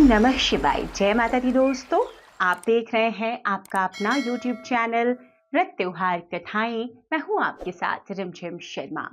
नमः शिवाय। जय माता दी दोस्तों, आप देख रहे हैं आपका अपना YouTube चैनल व्रत त्योहार कथाएं। मैं हूं आपके साथ रिमझिम शर्मा।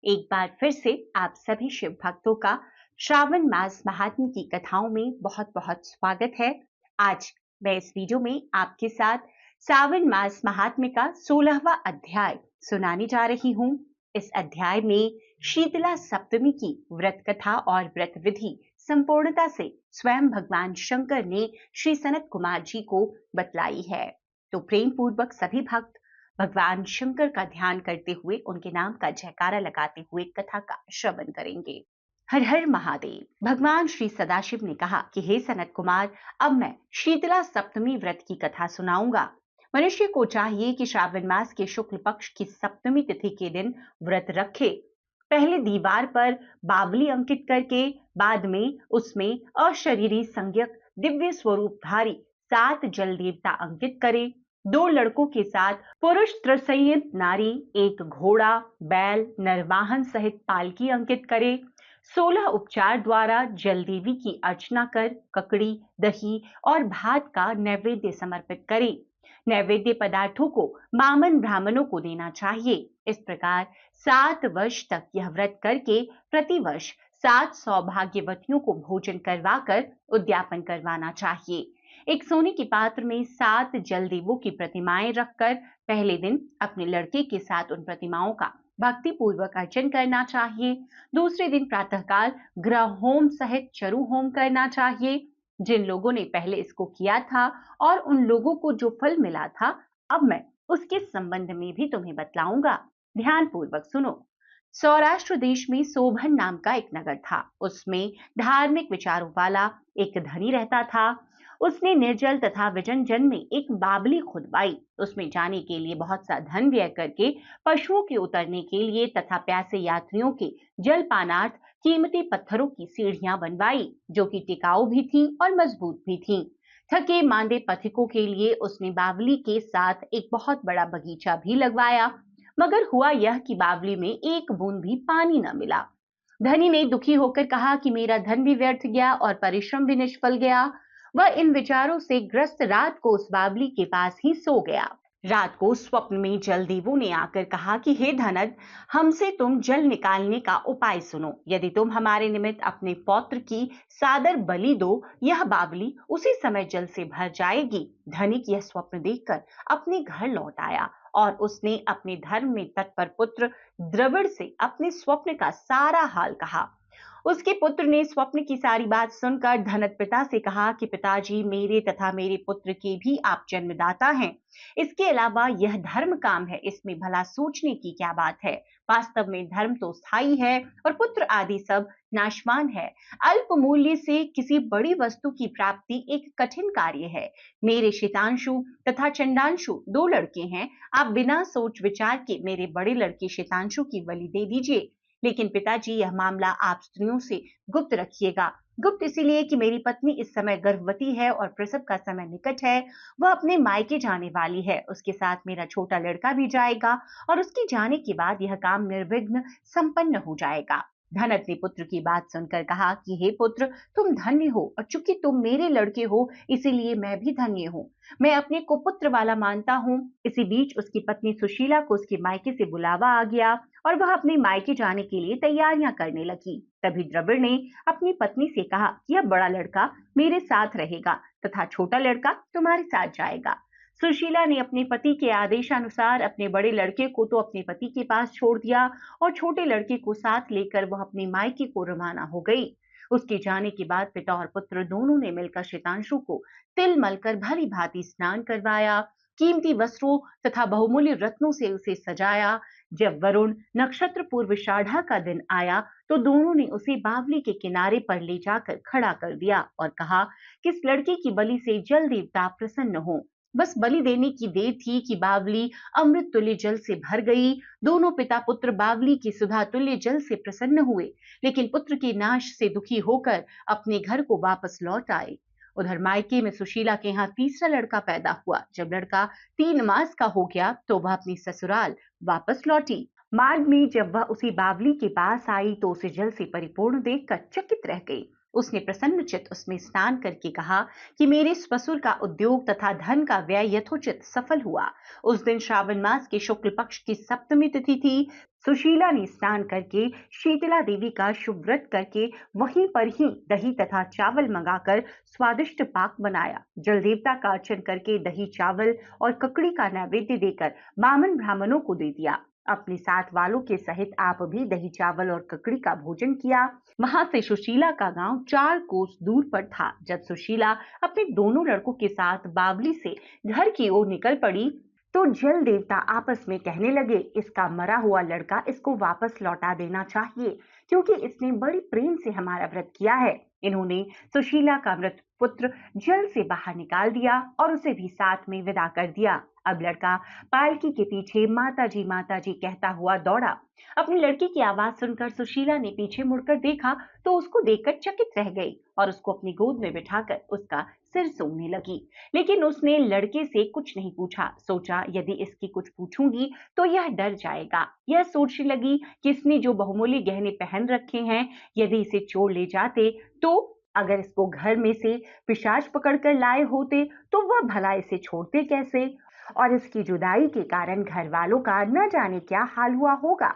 एक बार फिर से आप सभी शिव भक्तों का श्रावण मास महात्म्य की कथाओं में बहुत बहुत स्वागत है। आज मैं इस वीडियो में आपके साथ श्रावण मास महात्म्य का 16वां अध्याय सुनाने जा रही हूं। इस अध्याय में शीतला सप्तमी की व्रत कथा और व्रत विधि संपूर्णता से स्वयं भगवान शंकर ने श्री सनत कुमार जी को बतलाई है। तो प्रेम पूर्वक सभी भक्त भगवान शंकर का ध्यान करते हुए उनके नाम का जयकारा लगाते हुए कथा का श्रवण करेंगे। हर हर महादेव। भगवान श्री सदाशिव ने कहा कि हे सनत कुमार, अब मैं शीतला सप्तमी व्रत की कथा सुनाऊंगा। मनुष्य को चाहिए कि श्रावण मास के शुक्ल पक्ष की सप्तमी तिथि के दिन व्रत रखे। पहले दीवार पर बावली अंकित करके बाद में उसमें अशरीरी संज्ञक दिव्य स्वरूपधारी 7 जल देवता अंकित करे। 2 लड़कों के साथ पुरुष त्रसंयत नारी, एक घोड़ा, बैल, नरवाहन सहित पालकी अंकित करे। 16 उपचार द्वारा जल देवी की अर्चना कर ककड़ी, दही और भात का नैवेद्य समर्पित करे। नैवेद्य पदार्थों को मामन ब्राह्मणों को देना चाहिए। इस प्रकार 7 वर्ष तक यह व्रत करके प्रतिवर्ष 7 सौभाग्यवतियों को भोजन करवाकर उद्यापन करवाना चाहिए। एक सोने के पात्र में 7 जल देवों की प्रतिमाएं रखकर पहले दिन अपने लड़के के साथ उन प्रतिमाओं का भक्ति पूर्वक अर्चन करना चाहिए। दूसरे दिन प्रातःकाल ग्रह होम सहित चरु होम करना चाहिए। जिन लोगों ने पहले इसको किया था और उन लोगों को जो फल मिला था, अब मैं उसके संबंध में भी तुम्हें बतलाऊंगा। ध्यान पूर्वक सुनो। सौराष्ट्र देश में सोभन नाम का एक नगर था। उसमें धार्मिक विचारों वाला एक धनी रहता था। उसने निर्जल तथा विजन जन में एक बावली खुदवाई। उसमें जाने के लिए बहुत सा धन व्यय करके पशुओं के उतरने के लिए तथा प्यासे यात्रियों के जल पानार्थ कीमती पत्थरों की सीढ़ियां बनवाई, जो कि टिकाऊ भी थीं और मजबूत भी थीं। थके मांदे पथिकों के लिए उसने बावली के साथ एक बहुत बड़ा बगीचा भी लगवाया। मगर हुआ यह कि बावली में एक बूंद भी पानी न मिला। धनी ने दुखी होकर कहा कि मेरा धन भी व्यर्थ गया और परिश्रम भी निष्फल गया। वह इन विचारों से ग्रस्त रात को उस बावली के पास ही सो गया। रात को स्वप्न में जल देवों ने आकर कहा कि हे धनद, हमसे तुम जल निकालने का उपाय सुनो। यदि तुम हमारे निमित्त अपने पौत्र की सादर बलि दो, यह बावली उसी समय जल से भर जाएगी। धनिक यह स्वप्न देखकर अपने घर लौट आया और उसने अपने धर्म में तत्पर पुत्र द्रविड़ से अपने स्वप्न का सारा हाल कहा। उसके पुत्र ने स्वप्न की सारी बात सुनकर धनत पिता से कहा कि पिताजी, मेरे तथा मेरे पुत्र के भी आप जन्मदाता हैं। इसके अलावा यह धर्म काम है, इसमें भला सोचने की क्या बात है। वास्तव में धर्म तो स्थायी है और पुत्र आदि सब नाशवान है। अल्प मूल्य से किसी बड़ी वस्तु की प्राप्ति एक कठिन कार्य है। मेरे शितांशु तथा चंडांशु 2 लड़के हैं। आप बिना सोच विचार के मेरे बड़े लड़के शितांशु की बलि दे दीजिए। लेकिन पिताजी, यह मामला आप स्त्रियों से गुप्त रखिएगा। गुप्त इसीलिए कि मेरी पत्नी इस समय गर्भवती है और प्रसव का समय निकट है। वह अपने मायके जाने वाली है। उसके साथ मेरा छोटा लड़का भी जाएगा और उसके जाने के बाद यह काम निर्विघ्न संपन्न हो जाएगा। धनत ने पुत्र की बात सुनकर कहा कि हे पुत्र, तुम धन्य हो और चूंकि तुम मेरे लड़के हो इसीलिए मैं भी धन्य हूँ। मैं अपने को पुत्र वाला मानता हूँ। इसी बीच उसकी पत्नी सुशीला को उसके मायके से बुलावा आ गया और वह अपने मायके जाने के लिए तैयारियां करने लगी। तभी द्रविड़ ने अपनी पत्नी से कहा कि यह बड़ा लड़का मेरे साथ रहेगा तथा छोटा लड़का तुम्हारे साथ जाएगा। सुशीला ने अपने पति के आदेशानुसार अपने बड़े लड़के को तो अपने पति के पास छोड़ दिया और छोटे लड़के को साथ लेकर वह अपने मायके को रवाना हो गई। उसके जाने के बाद पिता और पुत्र दोनों ने मिलकर शितांशु को तिल मलकर भली भांति स्नान करवाया, कीमती वस्त्रों तथा बहुमूल्य रत्नों से उसे सजाया। जब वरुण नक्षत्र पूर्वाषाढ़ा का दिन आया तो दोनों ने उसे बावली के किनारे पर ले जाकर खड़ा कर दिया और कहा कि इस लड़के की बलि से जल देवता प्रसन्न हो। बस बलि देने की देर थी कि बावली अमृत तुल्य जल से भर गई। दोनों पिता पुत्र बावली की सुधा तुल्य जल से प्रसन्न हुए, लेकिन पुत्र के नाश से दुखी होकर अपने घर को वापस लौट आए। उधर मायके में सुशीला के यहाँ तीसरा लड़का पैदा हुआ। जब लड़का 3 मास का हो गया तो वह अपनी ससुराल वापस लौटी। मार्ग में जब वह उसी बावली के पास आई तो उसे जल से परिपूर्ण देखकर चकित रह गई। उसने प्रसन्नचित उसमें स्नान करके कहा कि मेरे ससुर का उद्योग तथा धन का व्यय यथोचित सफल हुआ। उस दिन श्रावण मास के शुक्ल पक्ष की सप्तमी तिथि थी। सुशीला ने स्नान करके शीतला देवी का शुभ व्रत करके वहीं पर ही दही तथा चावल मंगाकर स्वादिष्ट पाक बनाया। जल देवता का अर्चन करके दही चावल और ककड़ी का नैवेद्य देकर बामन ब्राह्मणों को दे दिया। अपने साथ वालों के सहित आप भी दही चावल और ककड़ी का भोजन किया। वहां से सुशीला का गांव 4 कोस दूर पर था। जब सुशीला अपने दोनों लड़कों के साथ बावली से घर की ओर निकल पड़ी तो जल देवता आपस में कहने लगे, इसका मरा हुआ लड़का इसको वापस लौटा देना चाहिए, क्योंकि इसने बड़ी प्रेम से हमारा व्रत किया है। इन्होंने सुशीला का मृत पुत्र जल से बाहर निकाल दिया और उसे भी साथ में विदा कर दिया। अब लड़का पालकी के पीछे माता जी कहता हुआ दौड़ा। अपनी लड़की की आवाज सुनकर सुशीला ने पीछे मुड़कर देखा तो उसको देखकर चकित रह गई और उसको अपनी गोद में बिठाकर उसका सिर सूंघने लगी। लेकिन उसने लड़के से कुछ नहीं पूछा। सोचा यदि इसकी कुछ पूछूंगी तो यह डर जाएगा। यह सोचने लगी कि इसने जो बहुमूल्य गहने पहन रखे हैं, यदि इसे चोर ले जाते तो अगर इसको घर में से पिशाच पकड़कर लाए होते तो वह भला इसे छोड़ते कैसे, और इसकी जुदाई के कारण घर वालों का न जाने क्या हाल हुआ होगा।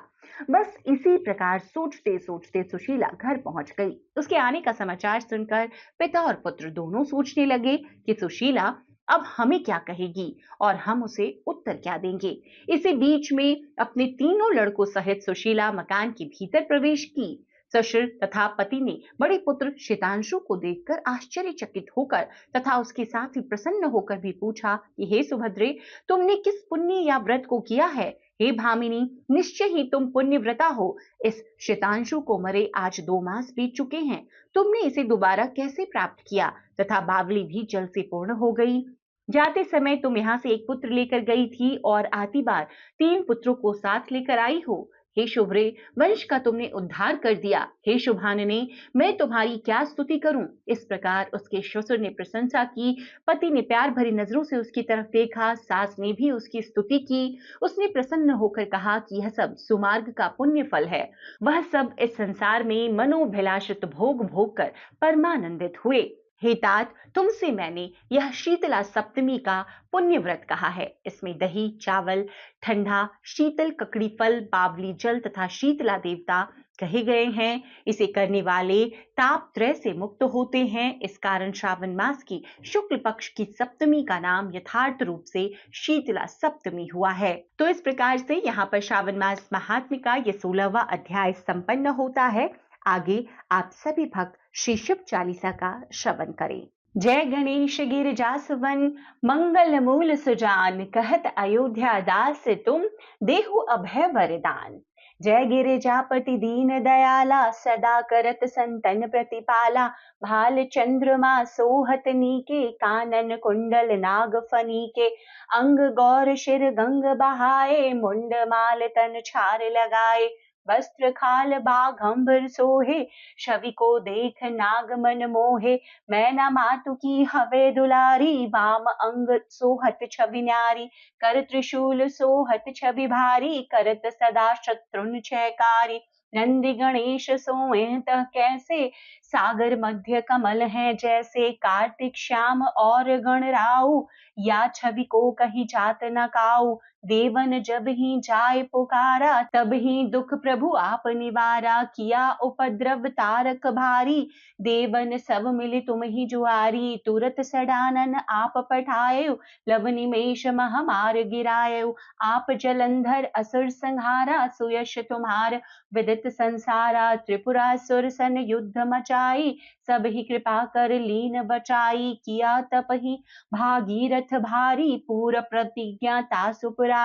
बस इसी प्रकार सोचते सोचते सुशीला घर पहुंच गई। उसके आने का समाचार सुनकर पिता और पुत्र दोनों सोचने लगे कि सुशीला अब हमें क्या कहेगी और हम उसे उत्तर क्या देंगे। इसी बीच में अपने तीनों लड़कों सहित सुशीला मकान के भीतर प्रवेश की। ससुर तथा पति ने बड़े पुत्र शितांशु को देखकर आश्चर्यचकित होकर तथा उसके साथ ही प्रसन्न होकर भी पूछा कि हे सुभद्रे, तुमने किस पुण्य या व्रत को किया है? हे भामिनी, निश्चय ही तुम पुण्य व्रता हो। इस शितांशु को मरे आज 2 मास बीत चुके हैं। तुमने इसे दोबारा कैसे प्राप्त किया तथा बावली भी जल से पूर्ण हो गई। जाते समय तुम यहाँ से एक पुत्र लेकर गई थी और आती बार 3 पुत्रों को साथ लेकर आई हो। हे शुभ्रे, वंश का तुमने उद्धार कर दिया। हे शुभानने, मैं तुम्हारी क्या स्तुति करूं। इस प्रकार उसके ससुर ने प्रशंसा की। पति ने प्यार भरी नजरों से उसकी तरफ देखा। सास ने भी उसकी स्तुति की। उसने प्रसन्न होकर कहा कि यह सब सुमार्ग का पुण्य फल है। वह सब इस संसार में मनोभिलाषित भोग भोग कर परमानंदित हुए। हे तात, तुमसे मैंने यह शीतला सप्तमी का पुण्य व्रत कहा है। इसमें दही चावल, ठंडा शीतल ककड़ी फल, बावली जल तथा शीतला देवता कहे गए हैं। इसे करने वाले ताप त्रय से मुक्त होते हैं। इस कारण श्रावण मास की शुक्ल पक्ष की सप्तमी का नाम यथार्थ रूप से शीतला सप्तमी हुआ है। तो इस प्रकार से यहाँ पर श्रावण मास महात्म्य का ये 16वां अध्याय संपन्न होता है। आगे आप सभी भक्त श्री शिव चालीसा का श्रवण करें। जय गणेश गिरिजासवन मंगल मूल सुजान, कहत अयोध्या दास तुम देहु अभय वरदान। जय गिरिजापति दीन दयाला, सदा करत संतन प्रतिपाला। भाल चंद्रमा सोहत नीके, कानन कुंडल नाग फनीके। अंग गौर शिर गंग बहाए, मुंड माल तन छार लगाए। वस्त्र खाल बाघंबर सोहे, छवि को देख नाग मन मोहे। मैना मातु की हवे दुलारी, वाम अंग सोहत छवि न्यारी। कर त्रिशूल सोहत छवि भारी, करत सदा शत्रुन छयकारी। नंदी गणेश सोए तह कैसे, सागर मध्य कमल है जैसे। कार्तिक श्याम और गणराऊ, या छवि को कही जात न काऊ। देवन जब ही जाय पुकारा, तब ही दुख प्रभु आप निवारा। किया उपद्रव तारक भारी, देवन सब मिले तुम ही जुआरी। तुरत सडानन आप पठाए, लव निमेष मह मार गिराए। आप जलंधर असुर संहारा, सुयश तुम्हार विदित संसारा। त्रिपुरासुर सन युद्ध मचाई, सब ही कृपा कर लीन बचाई। किया तप ही भागीरथ भारी, पूर प्रतिज्ञा तासु पुरारी।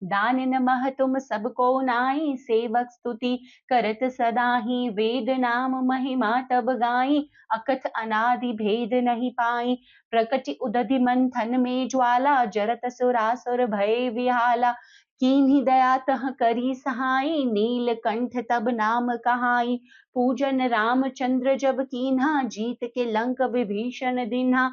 दानिन मह तुम सबको नाई, सेवक स्तुति करत सदा ही। वेद नाम महिमा तब गाई, अकथ अनादि भेद नहीं पाई। प्रकटि उदधि मंथन में ज्वाला, जरत सुरासुर भय विहाला। कीन्ही दया तह करी सहाई, नीलकंठ तब नाम कहाई। पूजन रामचंद्र जब कीन्हा, जीत के लंक विभीषण दिन्हा।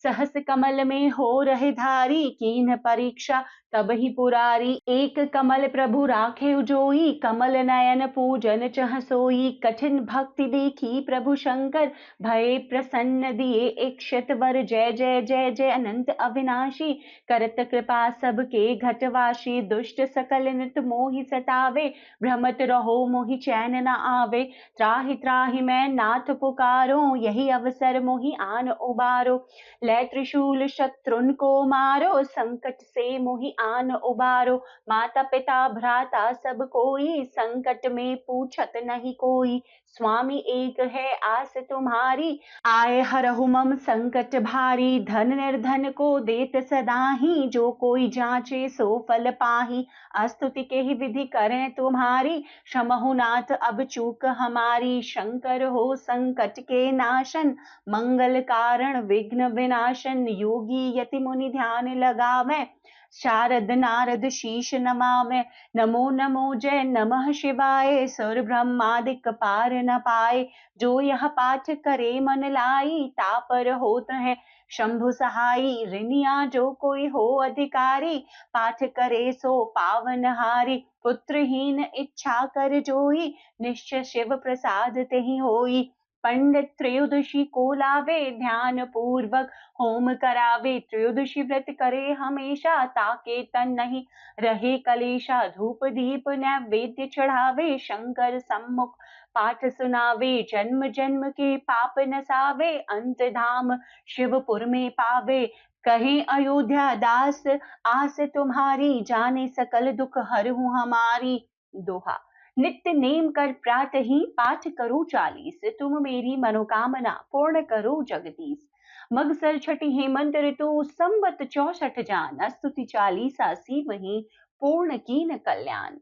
सहस कमल में हो रहे धारी, कीन्ह परीक्षा तब ही पुरारी। एक कमल प्रभु राखे जोई, कमल नयन पूजन चह सोई। कठिन भक्ति देखी प्रभु शंकर, भये प्रसन्न दिए एक शत वर। जय जय जय जय अनंत अविनाशी, करत कृपा सबके घटवाशी। दुष्ट सकल नित मोहि सतावे, भ्रमत रहो मोहि चैन न आवे। त्राहि त्राहि मैं नाथ पुकारो, यही अवसर मोहि आन उबारो। लै त्रिशूल शत्रुन को मारो, संकट से मोहि आन उबारो। माता पिता भ्राता सब कोई, संकट में पूछत नहीं कोई। स्वामी एक है आस तुम्हारी, आए हरहु मम संकट भारी। धन निर्धन को देत सदाही, जो कोई जांचे सो फल पाही। स्तुति के ही विधि करें तुम्हारी, क्षमहु नाथ अब चूक हमारी। शंकर हो संकट के नाशन, मंगल कारण विघ्न विनाशन। योगी यति मुनि ध्यान लगावे, शारद नारद शीश नमावे। नमो नमो जय नमः शिवाय, सुर ब्रह्मादिक पार न पाए। जो यह पाठ करे मन लाई, तापर होत है शंभु सहाई। ऋनिया जो कोई हो अधिकारी, पाठ करे सो पावन हारी। पुत्रहीन इच्छा कर जोई, निश्चय शिव प्रसाद तेहि होई। पंडित त्रयोदशी को लावे, ध्यान पूर्वक होम करावे। त्रयोदशी व्रत करे हमेशा, ताके तन नहीं रहे कलेशा। धूप दीप नैवेद्य चढ़ावे, शंकर सम्मुख पाठ सुनावे। जन्म जन्म के पाप नसावे, अंत धाम शिवपुर में पावे। कहीं अयोध्या दास आस तुम्हारी, जाने सकल दुख हरहु हमारी। दोहा। नित्य नेम कर प्रातः ही पाठ करो 40, तुम मेरी मनोकामना पूर्ण करो जगदीश। मगसर छठी हेमंत ऋतु, संवत 64 जान। स्तुति 40 वही पूर्ण कीन कल्याण।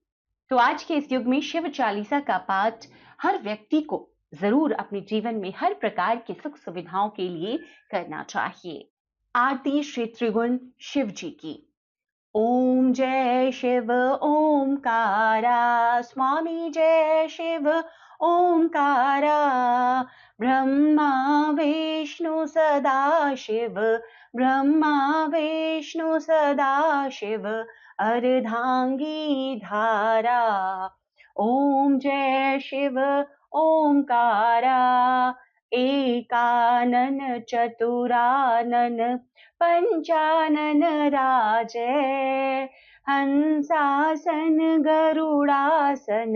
तो आज के इस युग में शिव चालीसा का पाठ हर व्यक्ति को जरूर अपने जीवन में हर प्रकार की सुख सुविधाओं के लिए करना चाहिए। आरती श्री त्रिगुण शिव जी की। ओम जय शिव ओंकारा, स्वामी जय शिव ओंकारा। ब्रह्मा विष्णु सदा शिव, ब्रह्मा विष्णु सदा शिव। अर्धांगी धारा। ओम जय शिव ओंकारा, एकानन चतुरानन पंचानन राजै। हंसासन गरुड़ासन,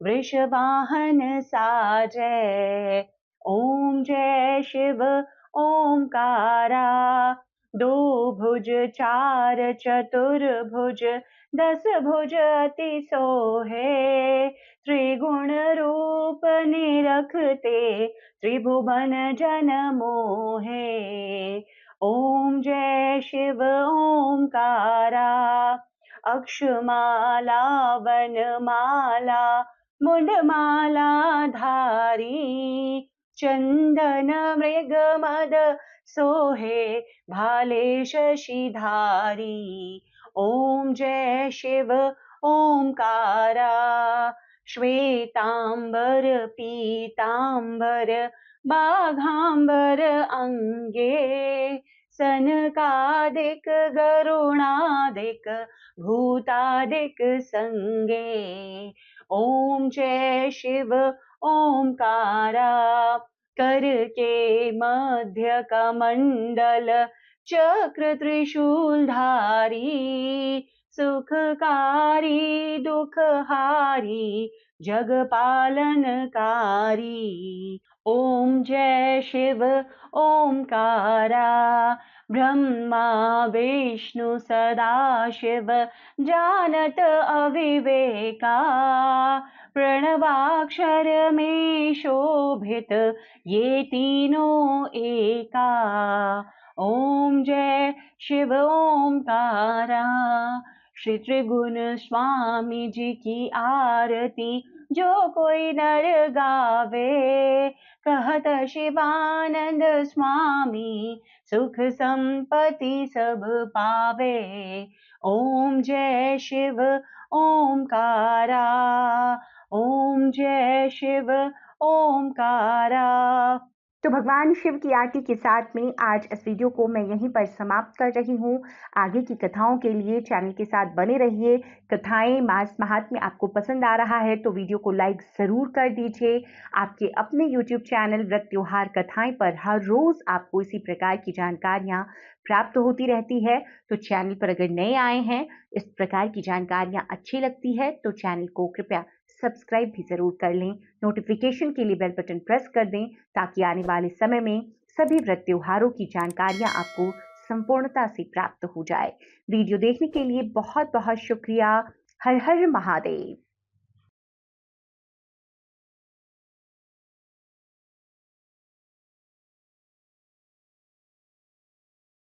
वृषवाहन साजै। ओम जय शिव ओंकारा, दो भुज चार चतुर्भुज, 10 भुज अति सोहे। त्रिगुण रूप निरखते, त्रिभुवन जन मोहे। ओम जय शिव ओंकारा, अक्षमाला वनमाला मुंडमाला धारी। चंदन मृग मद सोहे, भाले शशिधारी। ओम जय शिव ओंकारा, श्वेतांबर पीतांबर बाघांबर अंगे। सनकादिक गरुणादिक भूतादिक संगे। ओम जय शिव ओंकारा, कर के मध्य कमंडल चक्र त्रिशूलधारी। सुखकारी दुखहारी, जग पालनकारी। ओम जय शिव ओंकारा, ब्रह्मा विष्णु सदा शिव जानत अविवेका। प्रणवाक्षर में शोभित ये तीनों एका। ओम जय शिव ओंकारा। श्री त्रिगुण स्वामी जी की आरती, जो कोई नर गावे। कहत शिवानंद स्वामी, सुख संपत्ति सब पावे। ओम जय शिव ओंकारा, ओम जय शिव ओंकारा। तो भगवान शिव की आरती के साथ में आज इस वीडियो को मैं यहीं पर समाप्त कर रही हूँ। आगे की कथाओं के लिए चैनल के साथ बने रहिए। कथाएं मास महात्म्य आपको पसंद आ रहा है तो वीडियो को लाइक ज़रूर कर दीजिए। आपके अपने YouTube चैनल व्रत त्योहार कथाएं पर हर रोज़ आपको इसी प्रकार की जानकारियाँ प्राप्त होती रहती है। तो चैनल पर अगर नए आए हैं, इस प्रकार की जानकारियाँ अच्छी लगती है तो चैनल को कृपया सब्सक्राइब भी ज़रूर कर लें। नोटिफिकेशन के लिए बेल बटन प्रेस कर दें ताकि आने वाले समय में सभी व्रत त्योहारों की जानकारियां आपको संपूर्णता से प्राप्त हो जाए। वीडियो देखने के लिए बहुत बहुत शुक्रिया। हर हर महादेव।